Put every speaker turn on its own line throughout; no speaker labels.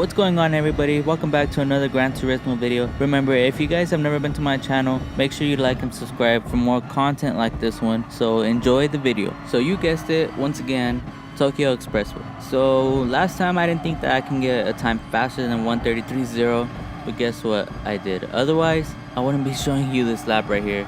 What's going on, everybody? Welcome back to another Gran Turismo video. Remember, if you guys have never been to my channel, make sure you like and subscribe for more content like this one. So enjoy the video. So you guessed it, once again, Tokyo Expressway. So last time I didn't think that I can get a time faster than 1:33.0, but guess what? I did. Otherwise, I wouldn't be showing you this lap right here.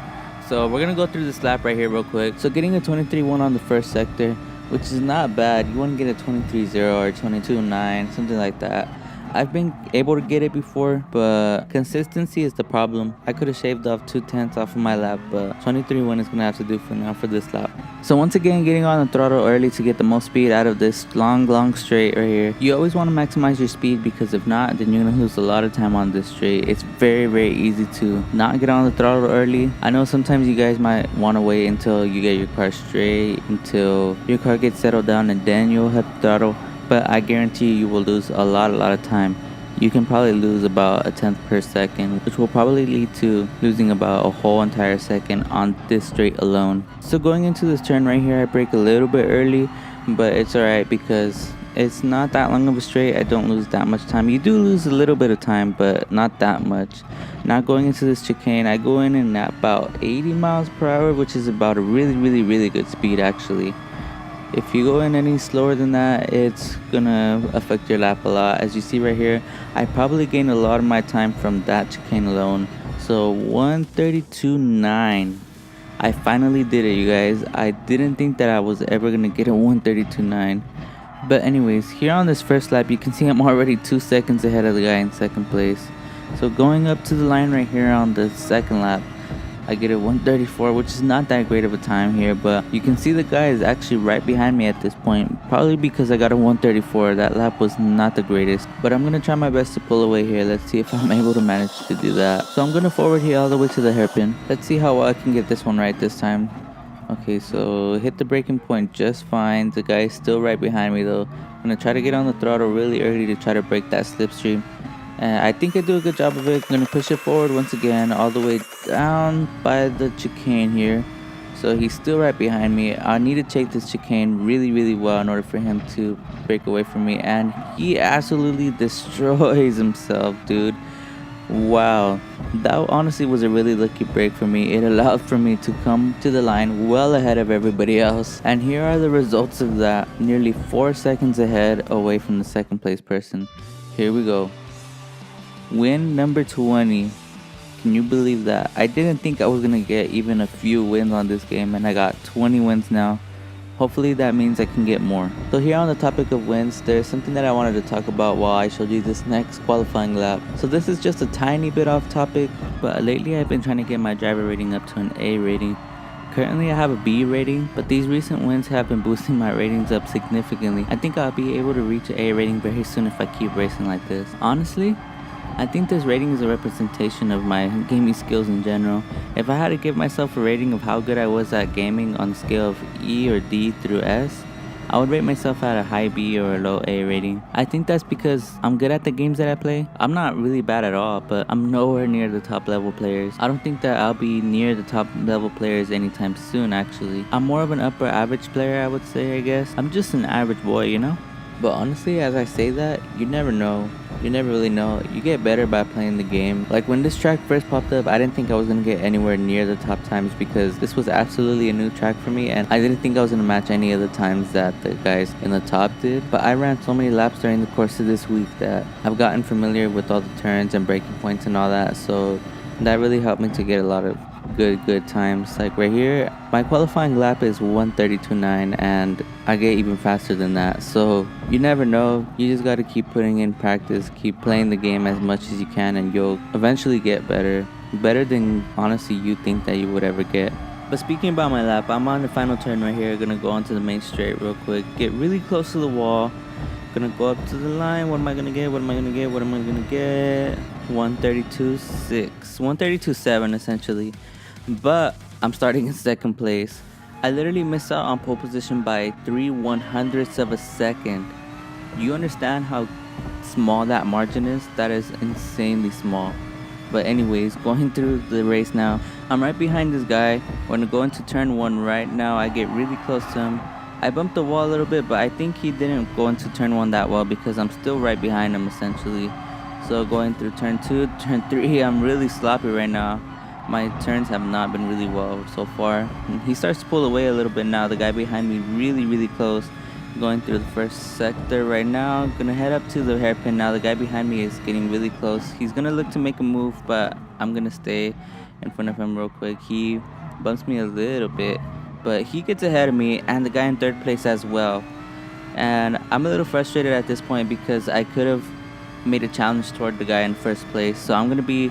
So we're gonna go through this lap right here real quick. So getting a 23.1 on the first sector, which is not bad. You want to get a 23.0 or 22.9, something like that. I've been able to get it before, but consistency is the problem. I could have shaved off 2/10 off of my lap, but 23.1 is going to have to do for now for this lap. So once again, getting on the throttle early to get the most speed out of this long straight right here. You always want to maximize your speed, because if not, then you're going to lose a lot of time on this straight. It's very easy to not get on the throttle early. I know sometimes you guys might want to wait until you get your car straight, until your car gets settled down, and then you'll hit the throttle. But I guarantee you will lose a lot of time. You can probably lose about a 10th per second, which will probably lead to losing about a whole entire second on this straight alone. So going into this turn right here, I brake a little bit early, but it's alright because it's not that long of a straight. I don't lose that much time. You do lose a little bit of time, but not that much. Now going into this chicane, I go in at about 80 miles per hour, which is about a really good speed actually. If you go in any slower than that, it's gonna affect your lap a lot. As you see right here, I probably gained a lot of my time from that chicane alone. So 1:32.9. I finally did it, you guys. I didn't think that I was ever gonna get a 1:32.9. But anyways, here on this first lap, you can see I'm already 2 seconds ahead of the guy in second place. So going up to the line right here on the second lap, I get a 1:34, which is not that great of a time here, but you can see the guy is actually right behind me at this point, probably because I got a 1:34. That lap was not the greatest, but I'm gonna try my best to pull away here. Let's see if I'm able to manage to do that. So I'm gonna forward here all the way to the hairpin. Let's see how well I can get this one right this time. Okay, so hit the braking point just fine. The guy is still right behind me though. I'm gonna try to get on the throttle really early to try to break that slipstream. I think I do a good job of it. I'm gonna push it forward once again, all the way down by the chicane here. So he's still right behind me. I need to take this chicane really well in order for him to break away from me. And he absolutely destroys himself, dude. Wow, that honestly was a really lucky break for me. It allowed for me to come to the line well ahead of everybody else. And here are the results of that. Nearly 4 seconds ahead away from the second place person. Here we go. Win number 20. Can you believe that? I didn't think I was gonna get even a few wins on this game, and I got 20 wins now. Hopefully that means I can get more. So here on the topic of wins, there's something that I wanted to talk about while I showed you this next qualifying lap. So this is just a tiny bit off topic, but lately I've been trying to get my driver rating up to an A rating. Currently I have a B rating, but these recent wins have been boosting my ratings up significantly. I think I'll be able to reach an A rating very soon if I keep racing like this. Honestly, I think this rating is a representation of my gaming skills in general. If I had to give myself a rating of how good I was at gaming on the scale of E or D through S, I would rate myself at a high B or a low A rating. I think that's because I'm good at the games that I play. I'm not really bad at all, but I'm nowhere near the top level players. I don't think that I'll be near the top level players anytime soon actually. I'm more of an upper average player, I would say, I guess. I'm just an average boy, you know? But honestly, as I say that, you never know. You never really know. You get better by playing the game. Like when this track first popped up, I didn't think I was going to get anywhere near the top times, because this was absolutely a new track for me, and I didn't think I was going to match any of the times that the guys in the top did. But I ran so many laps during the course of this week that I've gotten familiar with all the turns and braking points and all that, so that really helped me to get a lot of good times. Like right here, my qualifying lap is 1:32.9, and I get even faster than that. So you never know. You just got to keep putting in practice, keep playing the game as much as you can, and you'll eventually get better than honestly you think that you would ever get. But speaking about my lap, I'm on the final turn right here. Gonna go onto the main straight real quick, get really close to the wall, gonna go up to the line. What am I gonna get? 1:32.6, 1:32.7 essentially. But I'm starting in second place. I literally missed out on pole position by 3/100ths of a second. You understand how small that margin is? That is insanely small. But anyways, going through the race now, I'm right behind this guy. We're gonna go into turn 1 right now. I get really close to him. I bumped the wall a little bit, but I think he didn't go into turn 1 that well because I'm still right behind him essentially. So going through turn 2, turn 3, I'm really sloppy right now. My turns have not been really well so far. And he starts to pull away a little bit now. The guy behind me really close. Going through the first sector right now. Gonna head up to the hairpin now. The guy behind me is getting really close. He's gonna look to make a move, but I'm gonna stay in front of him real quick. He bumps me a little bit, but he gets ahead of me and the guy in third place as well. And I'm a little frustrated at this point because I could have made a challenge toward the guy in first place. So I'm gonna be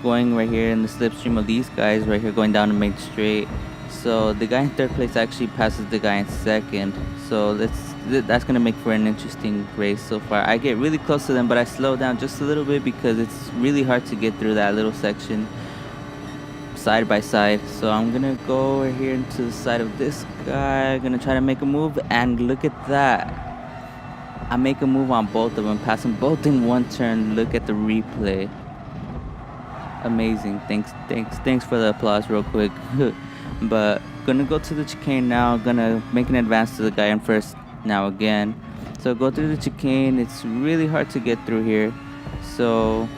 going right here in the slipstream of these guys right here, going down the main straight. So the guy in third place actually passes the guy in second. So that's gonna make for an interesting race so far. I get really close to them, but I slow down just a little bit because it's really hard to get through that little section side by side. So I'm gonna go over here into the side of this guy. Gonna try to make a move, and look at that. I make a move on both of them, pass them both in one turn. Look at the replay. Amazing. Thanks for the applause real quick. But gonna go to the chicane now. Gonna make an advance to the guy in first now again. So go through the chicane. It's really hard to get through here. So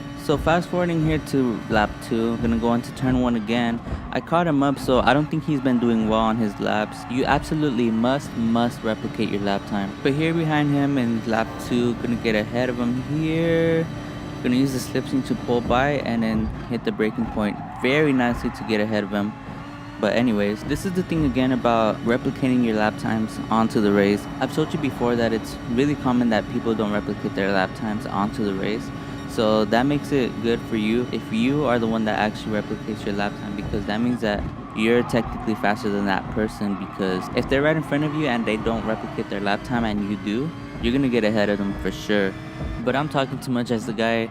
fast forwarding here to lap 2, I'm gonna go into turn 1 again. I caught him up, so I don't think he's been doing well on his laps. You absolutely must replicate your lap time. But here behind him in lap 2, gonna get ahead of him here. Gonna use the slipstream to pull by and then hit the braking point very nicely to get ahead of him. But anyways, this is the thing again about replicating your lap times onto the race. I've told you before that it's really common that people don't replicate their lap times onto the race. So that makes it good for you if you are the one that actually replicates your lap time, because that means that you're technically faster than that person. Because if they're right in front of you and they don't replicate their lap time and you do, you're gonna get ahead of them for sure. But I'm talking too much, as the guy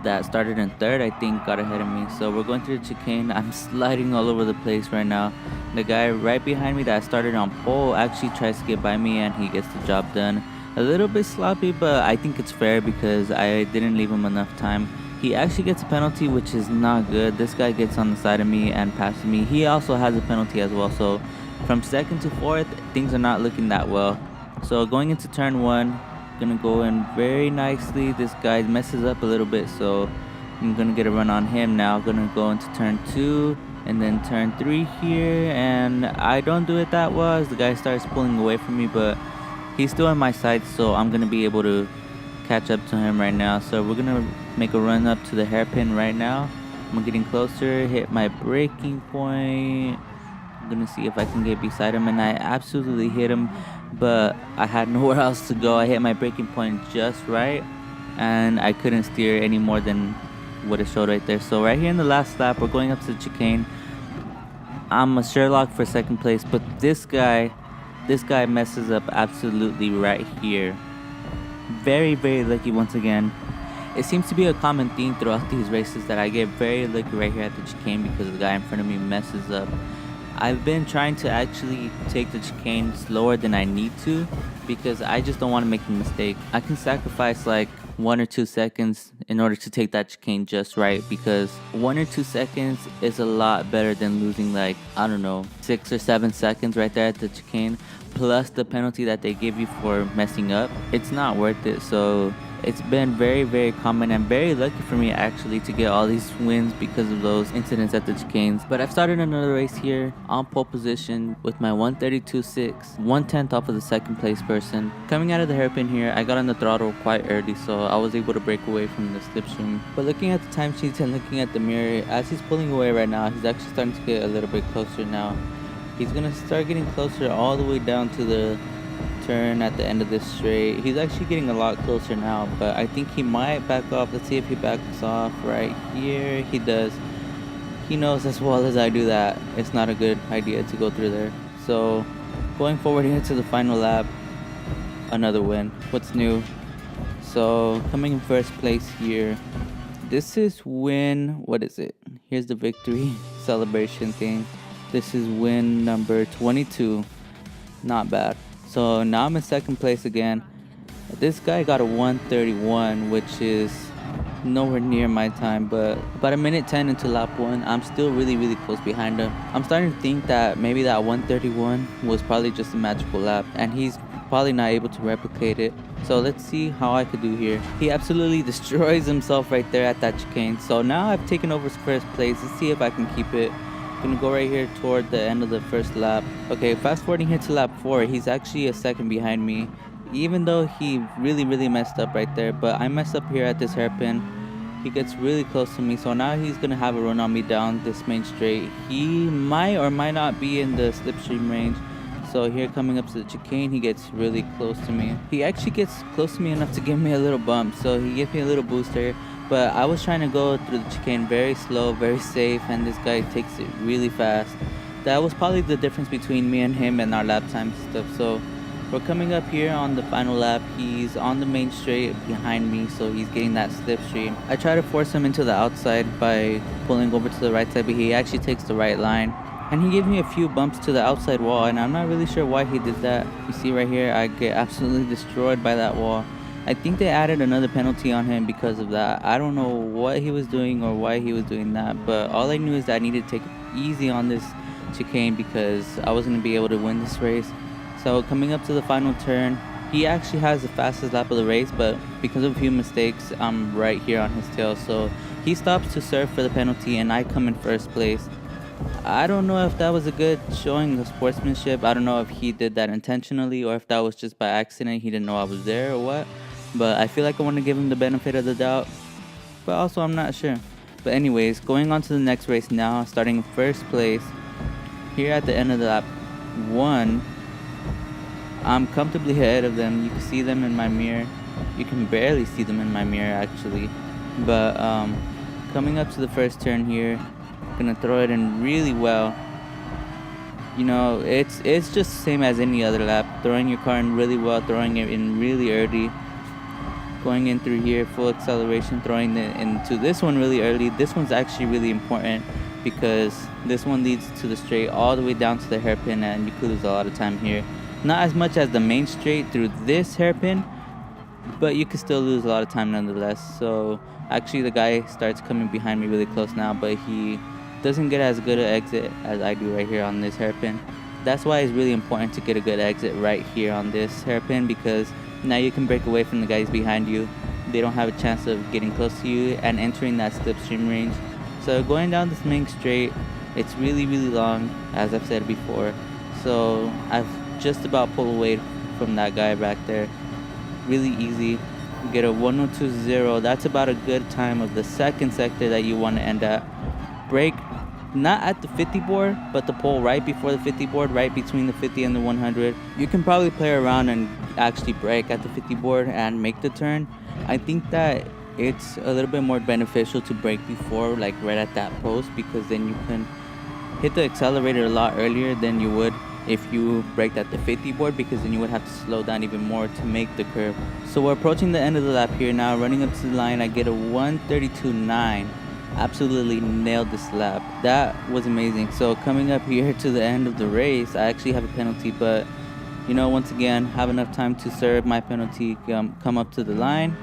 that started in third, I think, got ahead of me. So we're going through the chicane. I'm sliding all over the place right now. The guy right behind me that started on pole actually tries to get by me and he gets the job done. A little bit sloppy, but I think it's fair because I didn't leave him enough time. He actually gets a penalty, which is not good. This guy gets on the side of me and passes me. He also has a penalty as well. So from second to fourth, things are not looking that well. So going into turn 1, gonna go in very nicely. This guy messes up a little bit, so I'm gonna get a run on him now. Gonna go into turn 2 and then turn 3 here, and I don't do it that well as the guy starts pulling away from me, but he's still on my side, so I'm gonna be able to catch up to him right now. So we're gonna make a run up to the hairpin right now. I'm getting closer, hit my braking point. I'm gonna see if I can get beside him, and I absolutely hit him, but I had nowhere else to go. I hit my braking point just right, and I couldn't steer any more than what it showed right there. So right here in the last lap, we're going up to the chicane. I'm a Sherlock for second place, but this guy messes up absolutely right here. Very lucky once again. It seems to be a common theme throughout these races that I get very lucky right here at the chicane because the guy in front of me messes up. I've been trying to actually take the chicane slower than I need to because I just don't want to make a mistake. I can sacrifice like 1 or 2 seconds in order to take that chicane just right, because 1 or 2 seconds is a lot better than losing like, I don't know, 6 or 7 seconds right there at the chicane, plus the penalty that they give you for messing up. It's not worth it. So it's been very common and very lucky for me actually to get all these wins because of those incidents at the chicanes. But I've started another race here on pole position with my 132.6, 1/10 off of the second place person. Coming out of the hairpin here, I got on the throttle quite early, so I was able to break away from the slipstream. But looking at the timesheets and looking at the mirror, as he's pulling away right now, he's actually starting to get a little bit closer now. He's gonna start getting closer all the way down to the turn at the end of this straight. He's actually getting a lot closer now, but I think he might back off. Let's see if he backs off right here. He does. He knows as well as I do that it's not a good idea to go through there. So going forward here to the final lap, another win. What's new? So coming in first place here, this is win, what is it? Here's the victory celebration thing. This is win number 22. Not bad. So now I'm in second place again. This guy got a 131, which is nowhere near my time, but about a minute 10 into lap 1, I'm still really close behind him. I'm starting to think that maybe that 131 was probably just a magical lap, and he's probably not able to replicate it. So let's see how I could do here. He absolutely destroys himself right there at that chicane. So now I've taken over first place. Let's see if I can keep it. I'm gonna go right here toward the end of the first lap. Okay, fast forwarding here to lap 4, he's actually a second behind me, even though he really messed up right there. But I messed up here at this hairpin. He gets really close to me, so now he's gonna have a run on me down this main straight. He might or might not be in the slipstream range. So here coming up to the chicane, he gets really close to me. He actually gets close to me enough to give me a little bump, so he gives me a little booster. But I was trying to go through the chicane very slow, very safe, and this guy takes it really fast. That was probably the difference between me and him and our lap time stuff. So we're coming up here on the final lap. He's on the main straight behind me, so he's getting that slipstream. I try to force him into the outside by pulling over to the right side, but he actually takes the right line. And he gave me a few bumps to the outside wall, and I'm not really sure why he did that. You see right here, I get absolutely destroyed by that wall. I think they added another penalty on him because of that. I don't know what he was doing or why he was doing that, but all I knew is that I needed to take it easy on this chicane because I was going to be able to win this race. So coming up to the final turn, he actually has the fastest lap of the race, but because of a few mistakes, I'm right here on his tail. So he stops to serve for the penalty, and I come in first place. I don't know if that was a good showing of sportsmanship. I don't know if he did that intentionally or if that was just by accident. He didn't know I was there or what. But I feel like I want to give him the benefit of the doubt. But also I'm not sure. But anyways, going on to the next race now, starting in first place. Here at the end of the lap 1, I'm comfortably ahead of them. You can see them in my mirror. You can barely see them in my mirror actually. But coming up to the first turn here, gonna throw it in really well. You know, it's just the same as any other lap. Throwing your car in really well, throwing it in really early. Going in through here, full acceleration, throwing it into this one really early. This one's actually really important because this one leads to the straight all the way down to the hairpin, and you could lose a lot of time here. Not as much as the main straight through this hairpin, but you could still lose a lot of time nonetheless. So actually the guy starts coming behind me really close now, but he doesn't get as good an exit as I do right here on this hairpin. That's why it's really important to get a good exit right here on this hairpin, because now you can break away from the guys behind you. They don't have a chance of getting close to you and entering that slipstream range. So going down this main straight, it's really long, as I've said before. So I've just about pulled away from that guy back there. Really easy. You get a 1:02.0. That's about a good time of the second sector that you want to end at. Brake not at the 50 board, but the pole right before the 50 board, right between the 50 and the 100. You can probably play around and actually brake at the 50 board and make the turn. I think that it's a little bit more beneficial to brake before, like right at that post, because then you can hit the accelerator a lot earlier than you would if you braked at the 50 board, because then you would have to slow down even more to make the curve. So we're approaching the end of the lap here now. Running up to the line, I get a 1:32.9. Absolutely nailed this lap. That was amazing. So coming up here to the end of the race, I actually have a penalty, but you know, once again, have enough time to serve my penalty, come up to the line,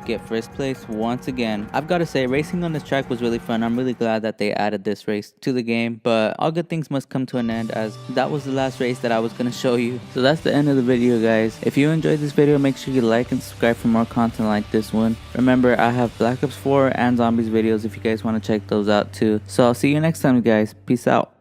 get first place once again. I've got to say, racing on this track was really fun. I'm really glad that they added this race to the game, but all good things must come to an end, as that was the last race that I was going to show you. So that's the end of the video, guys. If you enjoyed this video, make sure you like and subscribe for more content like this one. Remember, I have Black Ops 4 and Zombies videos if you guys want to check those out too. So I'll see you next time, guys. Peace out.